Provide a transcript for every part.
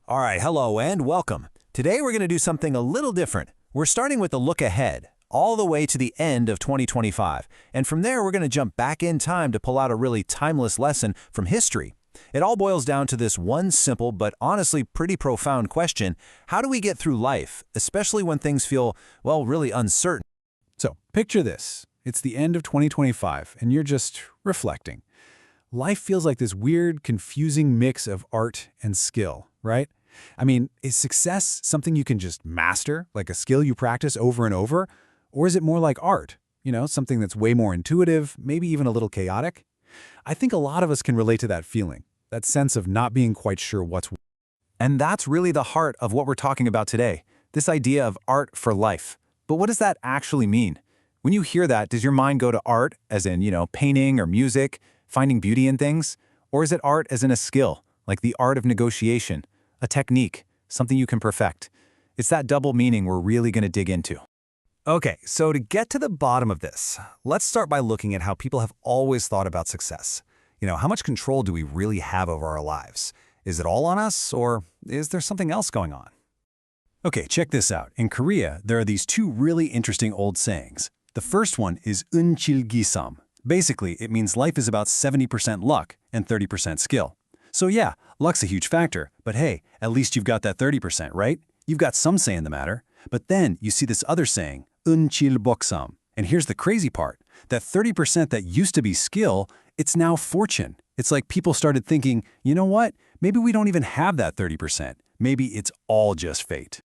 All right, hello and welcome. Today we're going to do something a little different. We're starting with a look ahead, all the way to the end of 2025. And from there, we're going to jump back in time to pull out a really timeless lesson from history. It all boils down to this one simple but honestly pretty profound question: how do we get through life, especially when things feel, well, really uncertain? So, picture this. It's the end of 2025, and you're just reflecting. Life feels like this weird, confusing mix of art and skill, right? I mean, is success something you can just master, like a skill you practice over and over? Or is it more like art? Something that's way more intuitive, maybe even a little chaotic? I think a lot of us can relate to that feeling, that sense of not being quite sure what's. And that's really the heart of what we're talking about today, this idea of art for life. But what does that actually mean? When you hear that, does your mind go to art, as in, painting or music, finding beauty in things? Or is it art as in a skill, like the art of negotiation, a technique, something you can perfect? It's that double meaning we're really going to dig into. Okay, so to get to the bottom of this, let's start by looking at how people have always thought about success. How much control do we really have over our lives? Is it all on us, or is there something else going on? Okay, check this out. In Korea, there are these two really interesting old sayings. The first one is unchilgisam. Basically, it means life is about 70% luck and 30% skill. So yeah, luck's a huge factor, but hey, at least you've got that 30%, right? You've got some say in the matter. But then you see this other saying, unchilboksam. And here's the crazy part. That 30% that used to be skill, it's now fortune. It's like people started thinking, you know what? Maybe we don't even have that 30%. Maybe it's all just fate.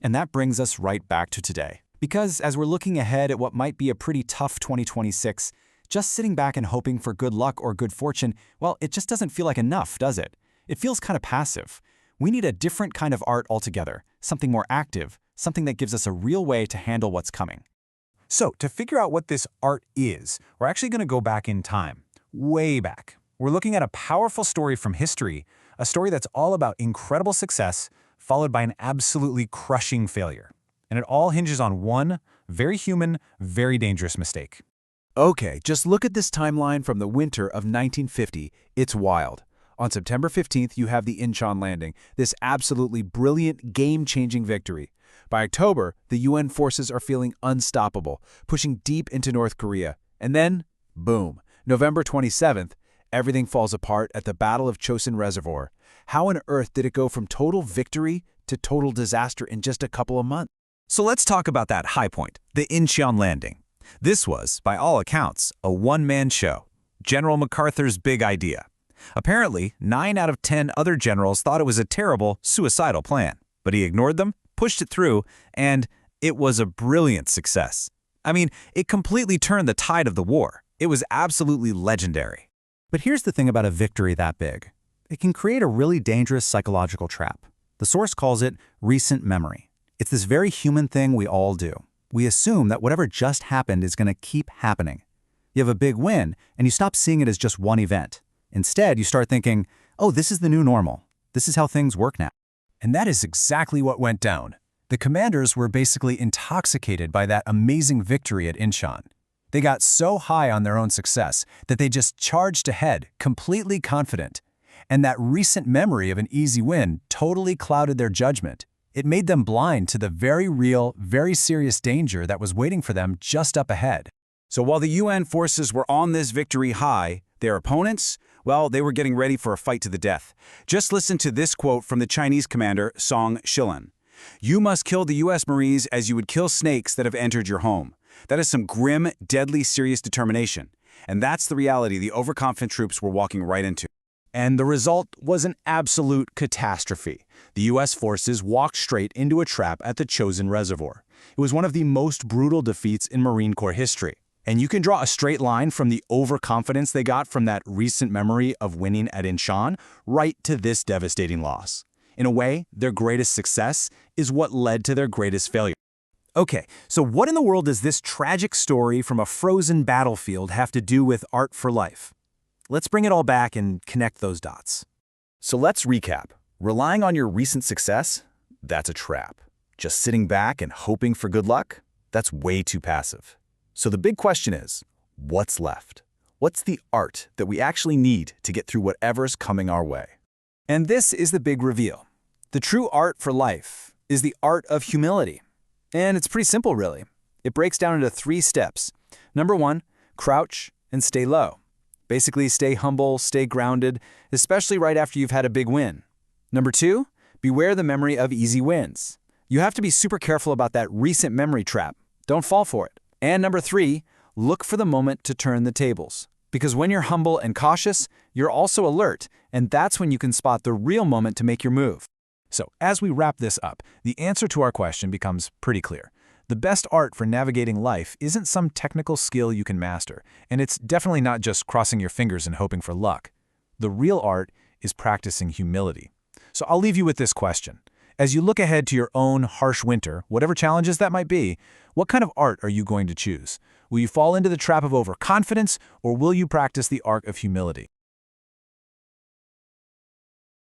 And that brings us right back to today. Because as we're looking ahead at what might be a pretty tough 2026, just sitting back and hoping for good luck or good fortune, well, it just doesn't feel like enough, does it? It feels kind of passive. We need a different kind of art altogether, something more active, something that gives us a real way to handle what's coming. So, to figure out what this art is, we're actually going to go back in time, way back. We're looking at a powerful story from history, a story that's all about incredible success followed by an absolutely crushing failure. And it all hinges on one very human, very dangerous mistake. Okay, just look at this timeline from the winter of 1950. It's wild. On September 15th, you have the Incheon landing, this absolutely brilliant, game-changing victory. By October, the UN forces are feeling unstoppable, pushing deep into North Korea. And then, boom, November 27th, everything falls apart at the Battle of Chosin Reservoir. How on earth did it go from total victory to total disaster in just a couple of months? So let's talk about that high point, the Incheon landing. This was, by all accounts, a one-man show. General MacArthur's big idea. Apparently, 9 out of 10 other generals thought it was a terrible, suicidal plan. But he ignored them, pushed it through, and it was a brilliant success. I mean, it completely turned the tide of the war. It was absolutely legendary. But here's the thing about a victory that big. It can create a really dangerous psychological trap. The source calls it recent memory. It's this very human thing we all do. We assume that whatever just happened is going to keep happening. You have a big win, and you stop seeing it as just one event. Instead, you start thinking, oh, this is the new normal. This is how things work now. And that is exactly what went down. The commanders were basically intoxicated by that amazing victory at Incheon. They got so high on their own success that they just charged ahead, completely confident. And that recent memory of an easy win totally clouded their judgment. It made them blind to the very real, very serious danger that was waiting for them just up ahead. So while the UN forces were on this victory high, their opponents, well, they were getting ready for a fight to the death. Just listen to this quote from the Chinese commander, Song Shilan. "You must kill the U.S. Marines as you would kill snakes that have entered your home." That is some grim, deadly, serious determination. And that's the reality the overconfident troops were walking right into. And the result was an absolute catastrophe. The U.S. forces walked straight into a trap at the Chosin Reservoir. It was one of the most brutal defeats in Marine Corps history. And you can draw a straight line from the overconfidence they got from that recent memory of winning at Incheon right to this devastating loss. In a way, their greatest success is what led to their greatest failure. Okay, so what in the world does this tragic story from a frozen battlefield have to do with art for life? Let's bring it all back and connect those dots. So let's recap. Relying on your recent success? That's a trap. Just sitting back and hoping for good luck? That's way too passive. So the big question is, what's left? What's the art that we actually need to get through whatever's coming our way? And this is the big reveal. The true art for life is the art of humility. And it's pretty simple, really. It breaks down into 3 steps. Number 1, crouch and stay low. Basically, stay humble, stay grounded, especially right after you've had a big win. Number 2, beware the memory of easy wins. You have to be super careful about that recent memory trap. Don't fall for it. And number 3, look for the moment to turn the tables. Because when you're humble and cautious, you're also alert, and that's when you can spot the real moment to make your move. So, as we wrap this up, the answer to our question becomes pretty clear. The best art for navigating life isn't some technical skill you can master, and it's definitely not just crossing your fingers and hoping for luck. The real art is practicing humility. So I'll leave you with this question. As you look ahead to your own harsh winter, whatever challenges that might be, what kind of art are you going to choose? Will you fall into the trap of overconfidence, or will you practice the art of humility?